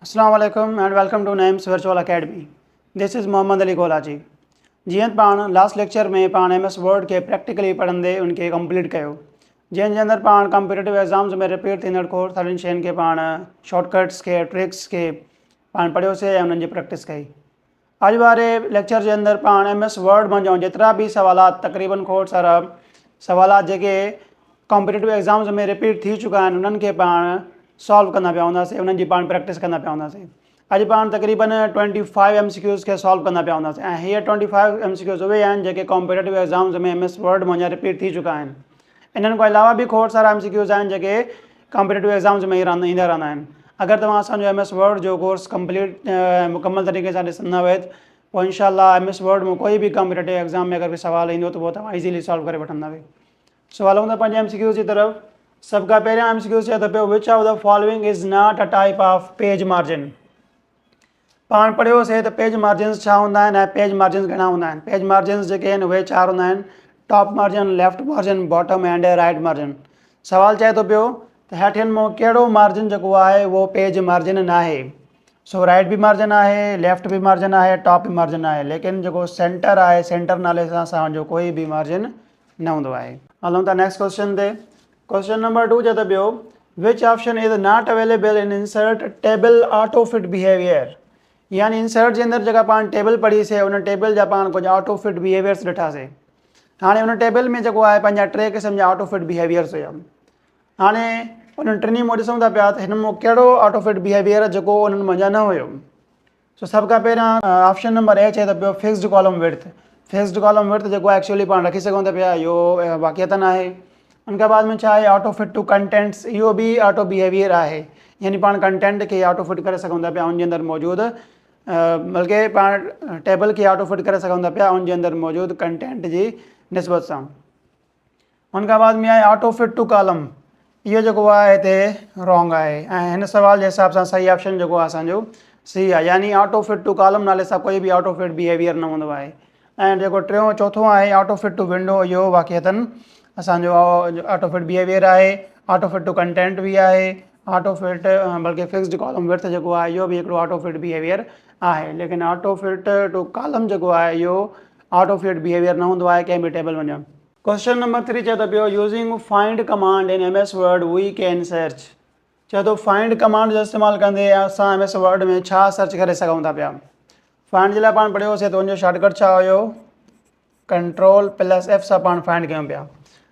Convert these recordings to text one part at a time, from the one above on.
अस्सलाम वालेकुम and welcome to names virtual academy. This is Mohammad Ali Golaji. जीअं पाण लास्ट लेक्चर में पाण MS वर्ड के प्रैक्टिकली पढ़ंदे उनके कंप्लीट कयो, जंहिंजे अंदरि पाण कॉम्पिटिटिव एग्ज़ाम्स में रिपीट थींदड़ कोर्स सारियुनि शयुनि खे पाण शॉर्टकट्स के ट्रिक्स के पाण पढ़ियोसीं ऐं उन्हनि जी प्रैक्टिस कई। अॼु वारे लेक्चर जे अंदरि पाण MS वर्ड मंझां जेतिरा बि सवालात तक़रीबन खोड़ सारा सवालात जेके कॉम्पिटिटिव एग्ज़ाम्स में रिपीट थी चुका आहिनि उन्हनि खे पाण सॉल्व कंदा पिया हूंदासीं, उन्हनि जी पाण प्रैक्टिस कंदा पिया हूंदासीं। अॼु पाण तक़रीबन 25 MCQs खे सॉल्व कंदा पिया हूंदासीं ऐं हीअ 25 MCQs उहे आहिनि जेके कॉम्पिटिटिव एग्ज़ाम्स में MS वर्ड मंझां रिपीट थी चुका आहिनि। इन्हनि खां अलावा बि खोड़ सारा MCQs आहिनि जेके कॉम्पिटिटिव एग्ज़ाम्स में ईंदा रहंदा आहिनि। अगरि तव्हां असांजो MS वर्ड जो कोर्स कंप्लीट मुकमल तरीक़े सां ॾिसंदा हुआ पोइ इंशाअल्लाह MS वर्ड में कोई बि कॉम्पिटिटिव एग्ज़ाम में अगरि कोई सवाल ईंदो त पोइ तव्हां ईज़िली सॉल्व करे वठंदा। सवाल हूंदा पंहिंजे MCQs जी तरफ़। सभ खां पहिरियां MCQ चए थो पियो which of the following is not a type of page margin. पाण पढ़ियोसीं त पेज मार्जिन्स छा हूंदा आहिनि ऐं पेज मार्जिन्स घणा हूंदा आहिनि। पेज मार्जिन्स जेके आहिनि उहे चार हूंदा आहिनि: top margin, left margin, bottom and right margin. सवाल चए थो पियो त हेठियनि मां कहिड़ो मार्जिन जेको आहे उहो पेज मार्जिन न आहे। सो राइट बि मार्जिन आहे, लेफ्ट बि मार्जिन आहे, टॉप बि मार्जिन आहे, लेकिन जेको सेंटर आहे, सेंटर नाले सां असांजो कोई बि मार्जिन न हूंदो आहे। हलूं था नेक्स्ट क्वेश्चन ते। क्वेश्चन नंबर 2 चए थो पियो which option is not available in insert table auto fit behaviour. यानी इंसर्ट जे अंदरि जेका पाण टेबल पढ़ीसीं उन टेबल जा पाण कुझु ऑटो फिट बिहेवियर्स ॾिठासीं। हाणे उन टेबल में जेको आहे पंहिंजा 3 क़िस्म जा ऑटो फिट बिहेवियर्स हुया। हाणे उन्हनि टिनी मां ॾिसूं था पिया त हिन मां कहिड़ो ऑटो फिट बिहेवियर जेको उन्हनि मंझां न हुयो। सो सभ खां पहिरियां ऑप्शन नंबर ए चए थो पियो fixed column width. Fixed column width जेको आहे एक्चुअली पाण रखी सघूं था पिया, इहो वाक़ियतन आहे। उनखां बाद में छा आहे ऑटो फिट टू कंटेंट्स, इहो बि ऑटो बिहेवियर आहे। यानी पाण कंटेंट खे ऑटो फिट करे सघूं था पिया उनजे अंदरि मौजूदु, बल्कि पाण टेबल खे ऑटो फिट करे सघूं था पिया उनजे अंदरि मौजूदु कंटेंट जी निस्बत सां। उनखां बाद में आहे ऑटो फिट टू कॉलम। इहो जेको आहे हिते रॉन्ग आहे ऐं हिन सवाल जे हिसाब सां सही ऑप्शन जेको आहे असांजो सी आहे। यानी ऑटो फिट टू कॉलम नाले सां कोई बि ऑटो फिट बिहेवियर न हूंदो आहे। ऐं जेको चौथों आहे ऑटो फिट टू विंडो, इहो वाक़ियतन असांजो ऑटो फिट बिहेवियर आहे। ऑटो फिट टू कंटेंट बि आहे, ऑटो फिट बल्कि फिक्स्ड कॉलम विड्थ जेको आहे इहो बि हिकिड़ो ऑटो फिट बिहेवियर आहे। लेकिन ऑटो फिट टू कॉलम जेको आहे इहो ऑटो फिट बिहेवियर न हूंदो आहे कंहिं बि टेबल वञणु। क्वेश्चन नंबर 3 चए थो पियो using find command in MS word we can search. चए थो फाइंड कमांड जो इस्तेमालु कंदे असां MS वर्ड में छा सर्च करे सघूं था पिया। फाइंड जे लाइ पाण पढ़ियोसीं त उनजो शॉर्टकट छा हुयो, Ctrl+F सां पाण फाइंड कयूं पिया।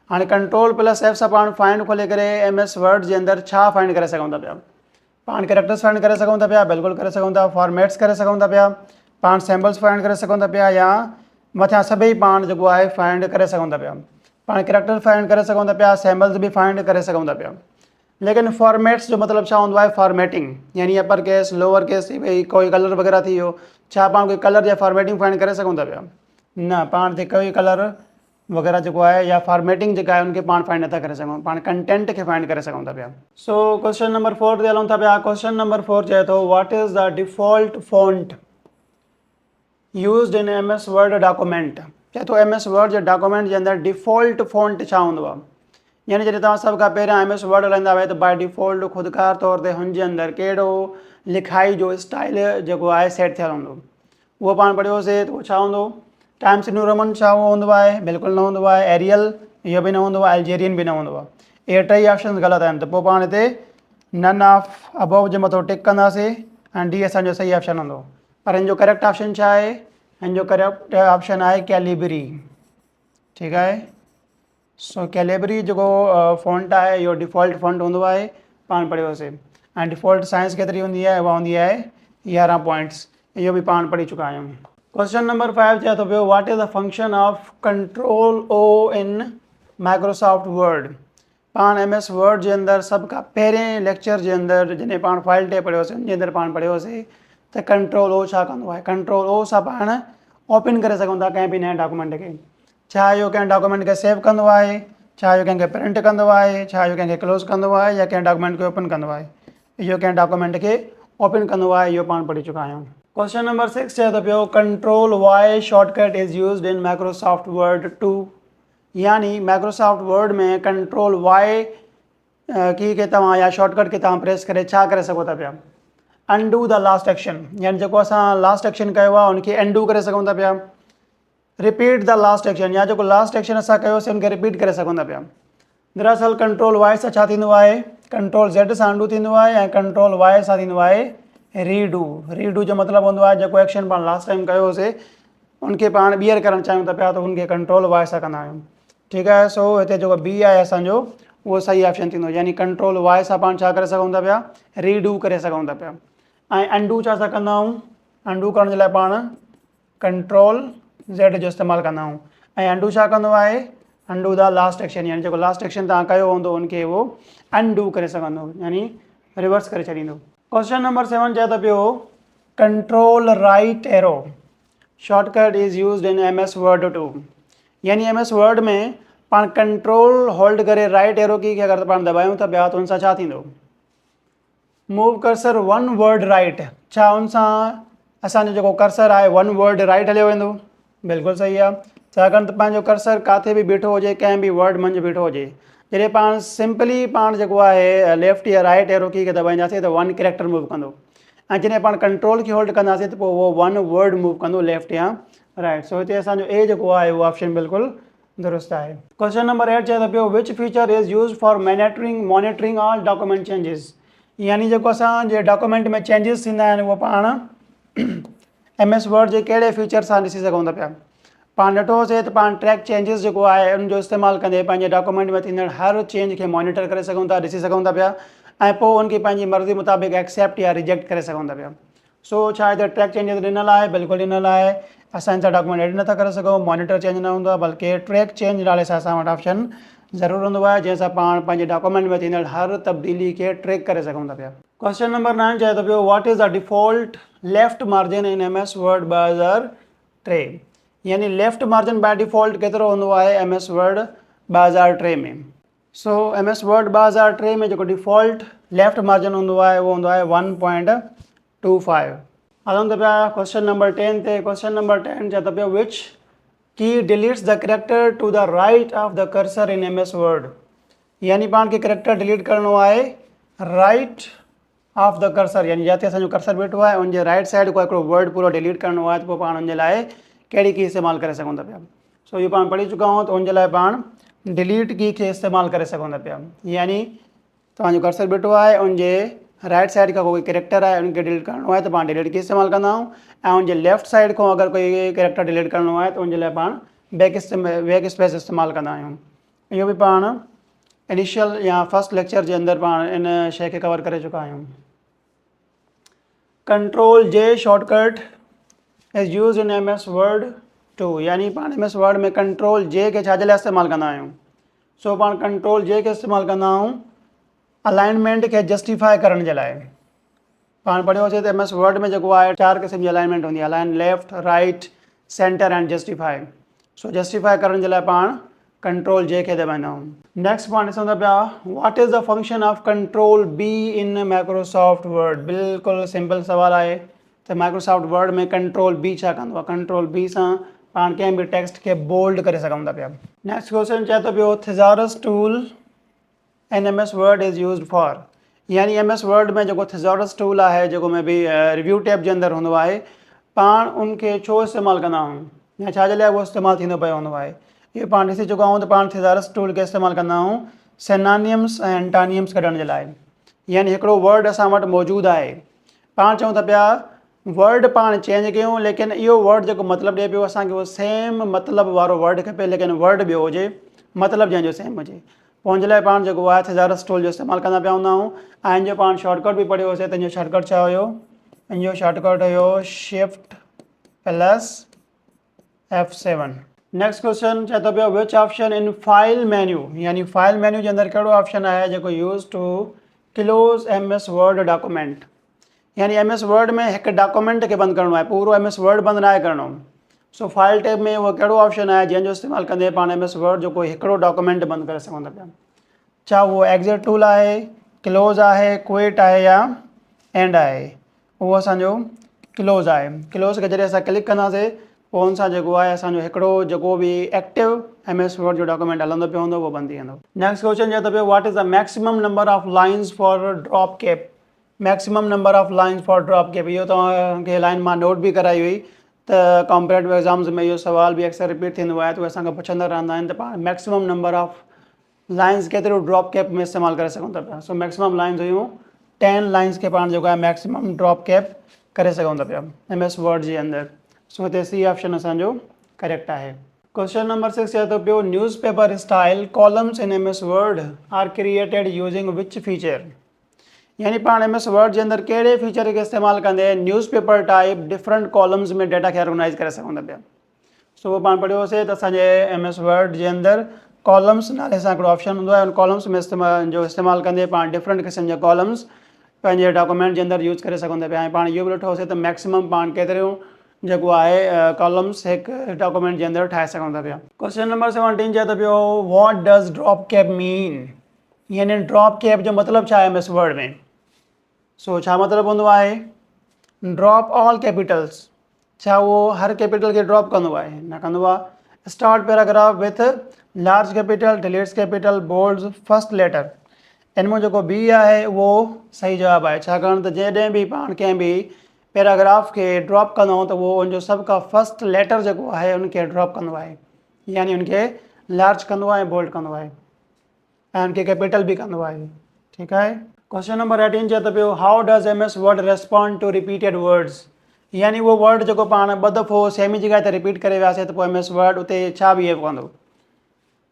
हाणे Ctrl+F सां पाण फाइंड खोले करे MS वर्ड जे अंदरि छा फाइंड करे सघूं था पिया। पाण कैरेक्टर्स फाइंड करे सघूं था पिया, बिल्कुलु करे सघूं था। फॉर्मेट्स करे सघूं था पिया, पाण सिंबल्स फाइंड करे सघूं था पिया, या मथियां सभई पाण जेको आहे फाइंड करे सघूं था पिया। पाण कैरेक्टर फाइंड करे सघूं था पिया, सिंबल्स बि फाइंड करे सघूं था पिया। लेकिन फॉर्मेट्स जो मतिलबु छा हूंदो आहे, फॉर्मेटिंग। यानी अपर केस, लोअर केस, भई कोई कलर वग़ैरह थी वियो, छा पाण कोई कलर या फॉर्मेटिंग फाइंड करे सघूं था पिया? न, पाण ते कोई कलर वग़ैरह जेको आहे या फॉर्मेटिंग जेका आहे उनखे पाण फाइंड नथा करे सघूं, पाण कंटेंट खे फाइंड करे सघूं था पिया। सो क्वेश्चन नंबर 4 ते हलूं था पिया। क्वेश्चन नंबर 4 चए थो what is the default font used इन MS वर्ड डॉक्यूमेंट। चए थो MS वर्ड जे डॉक्यूमेंट जे अंदरि डिफॉल्ट फॉन्ट छा हूंदो आहे। यानी जॾहिं तव्हां सभ खां पहिरियां MS वर्ड हलाईंदा हुआ त बाय डिफॉल्ट ख़ुदकार तौर ते हुनजे अंदरि कहिड़ो लिखाई जो स्टाइल जेको आहे सेट थियल हूंदो, उहो पाण पढ़ियोसीं त उहो छा हूंदो। टाइम्स न्यू रोमन छा हूंदो आहे, बिल्कुलु न हूंदो आहे। एरियल इहो बि न हूंदो आहे, अल्जेरियन बि न हूंदो आहे। इहे टई ऑप्शन ग़लति आहिनि, त पोइ पाण हिते नन ऑफ अबव जे मथां टिक कंदासीं ऐं डी असांजो सही ऑप्शन हूंदो। पर हिन जो करेक्ट ऑप्शन छा आहे, हिन जो करेक्ट ऑप्शन आहे कैलिबरी। ठीकु आहे। सो कैलिबरी जेको फॉन्ट आहे इहो डिफॉल्ट फॉन्ट हूंदो आहे, पाण पढ़ियोसीं। ऐं डिफॉल्ट साइज़ केतिरी हूंदी आहे, उहा हूंदी आहे 11 पॉइंट्स। इहो बि पाण पढ़ी चुका आहियूं। क्वेश्चन नंबर 5 चए थो पियो what is the function of Ctrl+O इन माइक्रोसॉफ्ट वर्ड। पाण MS वर्ड जे अंदरि सभ खां पहिरें लेक्चर जे अंदरि जॾहिं पाण फाइल टे पढ़ियोसीं उनजे अंदरि पाण पढ़ियोसीं त Ctrl+O छा कंदो आहे। Ctrl+O सां पाण ओपन करे सघूं था कंहिं बि नएं डॉक्यूमेंट खे। छा इहो कंहिं डॉक्यूमेंट खे सेव कंदो आहे, छा इहो कंहिंखे प्रिंट कंदो आहे, छा इहो कंहिंखे क्लोज़ कंदो आहे, या कंहिं डॉक्यूमेंट खे ओपन कंदो आहे। इहो कंहिं डॉक्यूमेंट खे ओपन कंदो आहे, इहो पाण पढ़ी चुका आहियूं। क्वेश्चन नंबर 6 चए थो पियो Ctrl+Y शॉर्टकट इज़ यूज़्ड इन माइक्रोसॉफ्ट वर्ड 2। यानी माइक्रोसॉफ्ट वर्ड में Ctrl+Y की खे तव्हां या शॉर्टकट खे तव्हां प्रेस करे छा करे सघो था पिया। अनडू द लास्ट एक्शन, यानी जेको असां लास्ट एक्शन कयो आहे उनखे अनडू करे सघूं था पिया। रिपीट द लास्ट एक्शन, या जेको लास्ट एक्शन असां कयोसीं उनखे रिपीट करे सघूं था पिया। दरअसल कंट्रोल वाई सां छा थींदो आहे, कंट्रोल ज़ेड सां अनडू थींदो आहे ऐं कंट्रोल वाई सां थींदो आहे रीडू। रीडू जो मतिलबु हूंदो आहे जेको एक्शन पाण लास्ट टाइम कयोसीं उनखे पाण ॿीहर करणु चाहियूं था पिया त उनखे कंट्रोल वाई सां कंदा आहियूं। ठीकु आहे, सो हिते जेको बी आहे असांजो उहो सही ऑप्शन थींदो, यानी कंट्रोल वाई सां पाण छा करे सघूं था पिया, रीडू करे सघूं था पिया। ऐं अनडू छा सां कंदा आहियूं, अनडू करण जे लाइ पाण कंट्रोल ज़ेड जो इस्तेमालु कंदा आहियूं। ऐं अनडू छा कंदो आहे, अनडू द लास्ट एक्शन, यानी जेको लास्ट एक्शन तव्हां कयो हूंदो उनखे उहो अनडू करे सघंदो, यानी रिवर्स करे छॾींदो। क्वेश्चन नंबर 7 चए त पियो control right arrow shortcut is used इन MS वर्ड 2, यानी MS वर्ड में पाण कंट्रोल होल्ड करे राइट एरो की खे अगरि पाण दबायूं था पिया त उन सां छा थींदो, move cursor one word right, छा उन सां असांजो जेको कर्सर आहे वन वर्ड राइट हलियो वेंदो, बिल्कुलु सही आहे। छाकाणि त पंहिंजो कर्सर किथे बि बीठो हुजे, कंहिं बि वर्ड मंझि बीठो हुजे, जॾहिं पाण सिंपली पाण जेको आहे लेफ्ट या राइट एरो की खे दबाईंदासीं त वन कैरेक्टर मूव कंदो, ऐं जॾहिं पाण कंट्रोल खे होल्ड कंदासीं त पोइ उहो वन वर्ड मूव कंदो लेफ्ट या राइट। सो हिते असांजो ए जेको आहे उहो ऑप्शन बिल्कुलु दुरुस्त आहे। क्वेश्चन नंबर 8 चए त पियो which feature is use for monitoring all document changes, यानी जेको असांजे डॉक्यूमेंट में चेंजिस थींदा आहिनि उहो पाण MS वर्ड जे कहिड़े फीचर सां ॾिसी सघूं था पिया। पाण ॾिठोसीं त पाण ट्रैक चेंजिस जेको आहे उनजो इस्तेमालु कंदे पंहिंजे डॉक्यूमेंट में थींदड़ हर चेंज खे मॉनिटर करे सघूं था, ॾिसी सघूं था पिया, ऐं पोइ उनखे पंहिंजी मर्ज़ी मुताबिक़ एक्सेप्ट या रिजेक्ट करे सघूं था पिया। सो छा हिते ट्रैक चेंजिस ॾिनल आहे, बिल्कुलु ॾिनल आहे। असां हिन सां डॉक्यूमेंट एडिट नथा करे सघूं, मॉनिटर चेंज न हूंदो आहे, बल्कि ट्रैक चेंज नाले सां असां वटि ऑप्शन ज़रूरु हूंदो आहे जंहिंसां पाण पंहिंजे डॉक्यूमेंट में थींदड़ हर तब्दीली खे ट्रैक करे सघूं था पिया। क्वेश्चन नंबर 9 चए त पियो what is the default left margin in MS word 2003, यानी लेफ्ट मार्जिन बाय डिफॉल्ट केतिरो हूंदो आहे MS वर्ड 2003 में। सो MS वर्ड 2003 में जेको डिफॉल्ट लेफ्ट मार्जिन हूंदो आहे उहो हूंदो आहे 1.25। हलूं था पिया क्वेश्चन नंबर 10 ते। क्वेश्चन नंबर 10 चए त पियो which key deletes the character to the right of the cursor in MS word, यानी पाण खे करेक्टर डिलीट करिणो आहे राइट ऑफ द कर्सर, यानी जिते असांजो कर्सर बीठो आहे उनजे राइट साइड को हिकिड़ो वर्ड पूरो डिलीट करिणो आहे त पोइ पाण उनजे लाइ कहिड़ी की इस्तेमालु करे सघूं था पिया। सो इहो पाण पढ़ी चुका आहियूं त उनजे लाइ पाण डिलीट की खे इस्तेमालु करे सघूं था पिया, यानी तव्हांजो कर्सर बीठो आहे उनजे राइट साइड खां कोई कैरेक्टर आहे उनखे डिलीट करिणो आहे त पाण डिलीट की इस्तेमालु कंदा आहियूं, ऐं उनजे लेफ्ट साइड खां अगरि कोई कैरेक्टर डिलीट करिणो आहे त उनजे लाइ पाण बैक स्पेस इस्तेमालु कंदा आहियूं। इहो बि पाण इनिशियल या फर्स्ट लेक्चर जे अंदरि पाण इन शइ खे कवर करे चुका आहियूं। Control J shortcut is use in MS word 2, यानी पाण MS वर्ड में कंट्रोल J खे छाजे लाइ इस्तेमालु कंदा आहियूं। सो पाण कंट्रोल J खे इस्तेमालु कंदा आहियूं अलाइनमेंट खे जस्टिफाई करण जे लाइ। पाण पढ़ियोसीं त MS वर्ड में जेको आहे 4 क़िस्म जी अलाइनमेंट हूंदी आहे, align left right centre and justify. So justify करण जे लाइ पाण कंट्रोल J खे दबाईंदा आहियूं। नेक्स्ट पाण ॾिसूं था पिया what is the function of control B इन माइक्रोसॉफ्ट वर्ड, बिल्कुलु सिंपल सुवालु आहे त माइक्रोसॉफ्ट वर्ड में कंट्रोल B छा कंदो आहे। कंट्रोल B सां पाण कंहिं बि टेक्स्ट खे बोल्ड करे सघूं था पिया। नेक्स्ट क्वेश्चन चए त पियो thesaurus tool in MS word is used for, यानी MS वर्ड में जेको थिज़ॉरस टूल आहे जेको में बि रिव्यू टैब जे अंदरि हूंदो आहे, पाण उनखे छो इस्तेमालु कंदा आहियूं या छाजे लाइ उहो इस्तेमालु थींदो पियो हूंदो आहे। इहो पाण ॾिसी चुका आहियूं त पाण थिज़ॉरस टूल खे इस्तेमालु कंदा आहियूं सिनोनिम्स ऐं एंटोनिम्स कढण जे लाइ, यानी हिकिड़ो वर्ड असां वटि मौजूदु आहे, पाण चऊं था पिया वर्ड पाण चेंज कयूं लेकिन इहो वर्ड जेको मतिलबु ॾिए पियो असांखे उहो सेम मतिलबु वारो वर्ड खपे, लेकिन वर्ड ॿियो हुजे, मतिलबु जंहिंजो सेम हुजे। पोइ हुनजे लाइ पाण जेको आहे थिज़ॉरस टूल जो इस्तेमालु कंदा पिया हूंदा आहियूं। ऐं हिन जो पाण शॉर्टकट बि पढ़ियोसीं त हिन जो शॉर्टकट छा हुयो, हिन जो शॉर्टकट हुयो shift plus F7। Next question चए थो पियो which option in file menu, यानी फाइल मेन्यू जे अंदरि कहिड़ो ऑप्शन आहे जेको use to close MS word document, यानी MS वर्ड में हिकु डॉक्यूमेंट खे बंदि करिणो आहे, पूरो MS वर्ड बंदि न आहे करिणो। सो फाइल टैब में उहो कहिड़ो ऑप्शन आहे जंहिंजो इस्तेमालु कंदे पाण MS वर्ड जो कोई हिकिड़ो डॉक्यूमेंट बंदि करे सघूं था पिया। छा उहो एग्ज़िट टूल आहे, क्लोज़ आहे, क्विट आहे या एंड आहे। उहो असांजो क्लोज़ आहे। क्लोज़ खे जॾहिं असां क्लिक कंदासीं पोइ हुन सां जेको आहे असांजो हिकिड़ो जेको बि एक्टिव MS वर्ड जो डॉक्यूमेंट हलंदो पियो हूंदो उहो बंदि थी वेंदो। नेक्स्ट क्वेश्चन चए त पियो what is the maximum number of lines for drop cap, maximum number of lines for drop cap, इहो तव्हांखे लाइन मां नोट बि कराई हुई त कॉम्पिटेटिव एग्ज़ाम्स में इहो सुवाल बि अक्सर रिपीट थींदो आहे, त उहे असांखां पुछंदा रहंदा आहिनि त पाण मैक्सिमम नंबर ऑफ लाइन्स केतिरो ड्रॉप कैप में इस्तेमालु करे सघूं था पिया। सो मैक्सिमम लाइन्स हुयूं 10 लाइन्स खे पाण जेको आहे मैक्सिमम ड्रॉप कैप करे सघूं था पिया MS वर्ड जे अंदरि। सो हिते सी ऑप्शन असांजो करेक्ट आहे। क्वेश्चन नंबर 6 चए थो पियो newspaper style columns in MS word are created using which feature, यानी पाण MS वर्ड जे अंदरि कहिड़े फीचर खे इस्तेमालु कंदे न्यूज़पेपर टाइप डिफरेंट कॉलम्स में डेटा खे ऑर्गेनाइज़ करे सघूं था पिया। सो उहो पाण पढ़ियोसीं त असांजे MS वर्ड जे अंदरि कॉलम्स नाले सां हिकिड़ो ऑप्शन हूंदो आहे, उन कॉलम्स में इस्तेमालु कंदे पाण डिफरेंट क़िस्म जा कॉलम्स पंहिंजे डॉक्यूमेंट जे अंदरि यूज़ करे सघूं था पिया। ऐं पाण इहो बि ॾिठोसीं त मैक्सिमम पाण केतिरियूं जेको आहे कॉलम्स हिकु डॉक्यूमेंट जे अंदरि ठाहे सघूं था पिया। क्वेश्चन नंबर 17 चए थो पियो what does drop cap mean, यानी ड्रॉप कैप जो मतिलबु छा आहे MS वर्ड में। सो छा मतिलबु हूंदो आहे ड्रॉप ऑल कैपिटल्स, छा उहो हर कैपिटल खे ड्रॉप कंदो आहे, न कंदो आहे। Start paragraph with large capital, deletes capital, bolds, first letter, इन में जेको बी आहे उहो सही जवाबु आहे, छाकाणि त जॾहिं बि पाण कंहिं बि पैराग्राफ खे ड्रॉप कंदो त उहो उनजो सभ खां फर्स्ट लेटर जेको आहे उनखे ड्रॉप कंदो आहे, यानी उनखे लार्ज कंदो आहे, बोल्ड कंदो आहे ऐं उनखे कैपिटल बि कंदो आहे। ठीकु आहे। क्वेश्चन नंबर 18 चए थो पियो how does MS word respond to repeated words, यानी उहो वर्ड जेको पाण ॿ दफ़ो सेम ई जॻह ते रिपीट करे वियासीं त पोइ MS वर्ड उते छा बिहेव कंदो,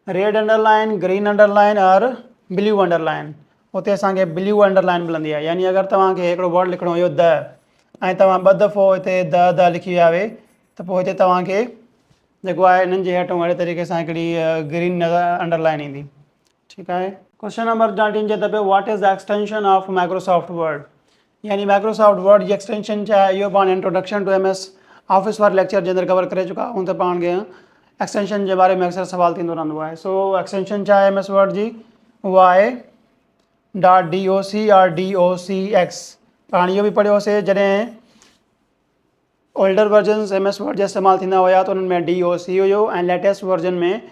रेड अंडरलाइन, ग्रीन अंडरलाइन और ब्लू अंडरलाइन। उते असांखे ब्लू अंडरलाइन मिलंदी आहे, यानी अगरि तव्हांखे हिकिड़ो वर्ड लिखिणो हुयो द ऐं तव्हां ॿ दफ़ो हिते द लिखी विया हुए त पोइ हिते तव्हांखे जेको आहे इन्हनि जे हेठों अहिड़े तरीक़े सां हिकिड़ी ग्रीन अंडरलाइन ईंदी। ठीकु आहे। क्वेश्चन नंबर 19 चए थो पियो what is the extension of Microsoft word, यानी माइक्रोसॉफ्ट वर्ड जी एक्सटेंशन छा आहे, इहो पाण इंट्रोडक्शन टू MS ऑफिस वारे लेक्चर जे अंदरि कवर करे चुका आहियूं त पाण खे एक्सटेंशन जे बारे में अक्सर सवाल थींदो रहंदो आहे। सो एक्सटेंशन छा आहे MS वर्ड जी, उहा आहे .doc और .docx। पाण इहो बि पढ़ियोसीं जॾहिं ओल्डर वर्जन्स MS वर्ड जा इस्तेमालु थींदा हुया त उन्हनि में .doc हुयो ऐं लेटेस्ट वर्जन में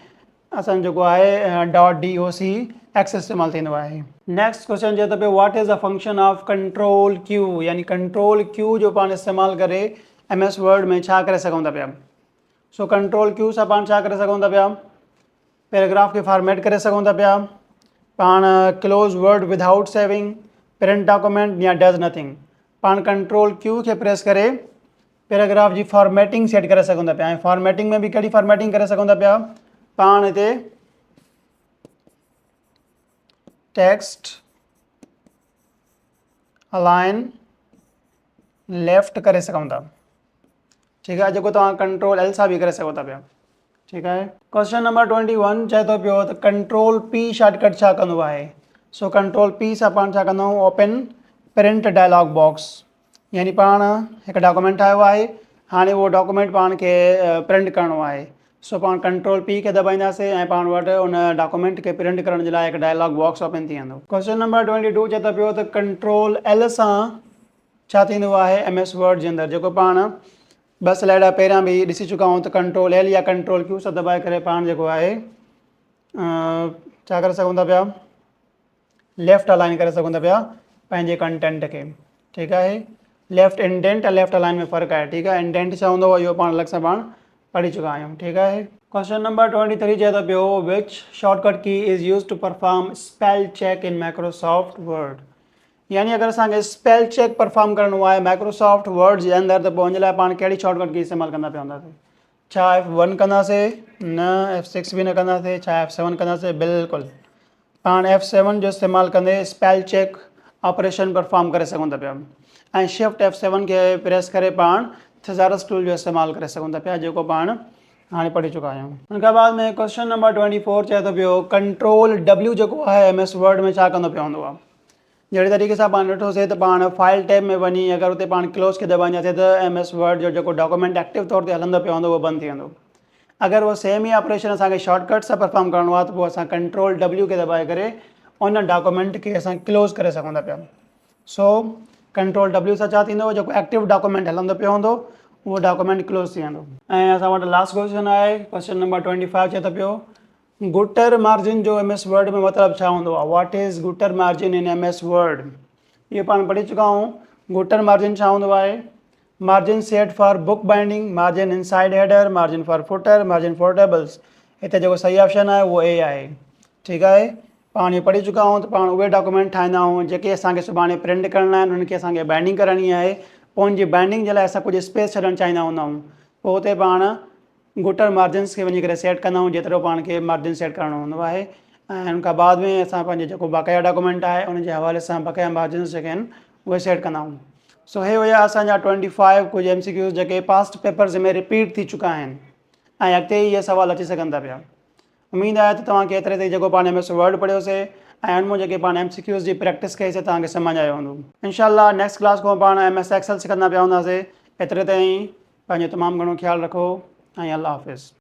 असांजो जेको आहे .docx इस्तेमालु थींदो आहे। नेक्स्ट क्वेश्चन चए थो पियो what is the function of control Q, यानी कंट्रोल Q जो पाण इस्तेमालु करे MS वर्ड में छा करे सघूं था पिया। सो कंट्रोल Q सां पाण छा करे सघूं था पिया, पैराग्राफ खे फॉर्मेट करे सघूं था पिया, पाण close word without saving, print document या डज़ नथिंग। पाण कंट्रोल Q खे प्रेस करे पैराग्राफ जी फॉर्मेटिंग सेट करे सघूं था पिया। ऐं फॉर्मेटिंग में बि कहिड़ी फॉर्मेटिंग करे सघूं था पिया, पाण हिते टेक्स्ट अलाइन लेफ्ट करे सघूं था। ठीकु आहे, जेको तव्हां कंट्रोल L सां बि करे सघो था पिया। ठीकु आहे। क्वेश्चन नंबर 21 चए थो पियो त कंट्रोल P शॉर्टकट छा कंदो आहे। सो कंट्रोल P सां पाण छा कंदा आहियूं, ओपन प्रिंट डायलॉग बॉक्स, यानी पाण हिकु डॉक्यूमेंट ठाहियो आहे, हाणे उहो डॉक्यूमेंट पाण खे प्रिंट करिणो आहे। सो पाण कंट्रोल P खे दबाईंदासीं ऐं पाण वटि उन डॉक्यूमेंट खे प्रिंट करण जे लाइ हिकु डायलॉग बॉक्स ओपन थी वेंदो। क्वेश्चन नंबर 22 चए थो पियो त कंट्रोल L सां छा थींदो आहे MS वर्ड जे अंदरि, जेको पाण 2 स्लाइड पहिरियां बि ॾिसी चुका आहियूं त कंट्रोल L या कंट्रोल Q सां दबाए करे पाण जेको आहे छा करे सघूं था पिया, लेफ्ट अलाइन करे सघूं था पिया पंहिंजे कंटेंट खे। ठीकु आहे। लेफ्ट इंडेंट ऐं लेफ्ट अलाइन में फ़र्क़ु आहे। ठीकु आहे। इंडेंट छा हूंदो आहे इहो पाण अलॻि सां पाण पढ़ी चुका आहियूं। ठीकु आहे। क्वेश्चन नंबर 23 चए थो पियो which shortcut key is use to perform spell check in Microsoft word, यानी अगरि असांखे स्पेल चेक परफॉर्म करिणो आहे माइक्रोसॉफ्ट वर्ड जे अंदरि त पोइ हुन लाइ पाण कहिड़ी शॉर्टकट की इस्तेमालु कंदा पिया हूंदासीं। छा F1 कंदासीं, न F6 बि न कंदासीं, छा F7 कंदासीं, बिल्कुलु पाण F7 जो इस्तेमालु कंदे स्पेल चेक ऑपरेशन परफॉर्म करे सघूं था पिया ऐं शिफ्ट F7 खे प्रेस करे पाण थिसारस टूल जो इस्तेमालु करे सघूं था पिया, जेको पाण हाणे पढ़ी चुका आहियूं। उन खां बाद में क्वेश्चन नंबर 24 चए थो पियो कंट्रोल W जेको आहे MS वर्ड में छा कंदो पियो हूंदो आहे। जहिड़े तरीक़े सां पाण ॾिठोसीं त पाण फाइल टैब में वञी अगरि उते पाण क्लोज़ खे दबाईंदासीं त MS वर्ड जो जेको डॉक्यूमेंट एक्टिव तौर ते हलंदो पियो हूंदो उहो बंदि थी वेंदो। अगरि उहो सेम ई ऑपरेशन असांखे शॉर्टकट सां परफॉर्म करिणो आहे त पोइ असां कंट्रोल W खे दबाए करे उन डॉक्यूमेंट खे असां क्लोज़ करे सघूं था पिया। सो कंट्रोल W सां छा थींदो, जेको एक्टिव डॉक्यूमेंट हलंदो पियो हूंदो उहो डॉक्यूमेंट क्लोज़ थी वेंदो। ऐं असां वटि लास्ट क्वेश्चन आहे, क्वेश्चन नंबर 25 चए थो पियो गुटर मार्जिन जो MS वर्ड में मतिलबु छा हूंदो आहे। What is gutter margin in MS word. ये पाण पढ़ी चुका हूँ। गुटर मार्जिन छा हूंदो आहे? Margin set for book binding, margin inside header, margin for footer, margin for tables. हिते जेको सही ऑप्शन आहे उहो ए आहे। ठीकु आहे, पाण ये पढ़ी चुका हूँ। त पाण उहे डॉक्यूमेंट ठाहींदा आहियूं जेके असांखे सुभाणे प्रिंट करणा आहिनि, उन्हनि खे असांखे बाइंडिंग करणी आहे। पोइ उनजी बाइंडिंग जे लाइ असां कुझु स्पेस छॾणु चाहींदा हूंदा आहियूं, पोइ हुते पाण गुटर मार्जिन्स खे वञी करे सेट कंदा आहियूं जेतिरो पाण खे मार्जिन सेट करिणो हूंदो आहे। ऐं हुन खां बाद में असां पंहिंजो जेको बाक़ाया डॉक्यूमेंट आहे उनजे हवाले सां बक़ाया मार्जिन्स जेके आहिनि उहे सेट कंदा आहियूं। सो हे हुया असांजा 25 कुझु MCQs जेके पास्ट पेपर्स में रिपीट थी चुका आहिनि ऐं अॻिते इहे सवाल अची सघनि था पिया। उमेद आहे त तव्हांखे एतिरे ताईं जेको पाण MS वर्ड पढ़ियोसीं ऐं हुन में जेके पाण MCQs जी प्रैक्टिस कईसीं तव्हांखे सम्झ आयो हूंदो। इंशाअल्लाह नेक्स्ट क्लास खां पाण MS एक्सेल सिखंदा पिया हूंदासीं। एतिरे ताईं पंहिंजो तमामु घणो ख़्यालु रखो ऐं अल्लाह हाफ़िज़।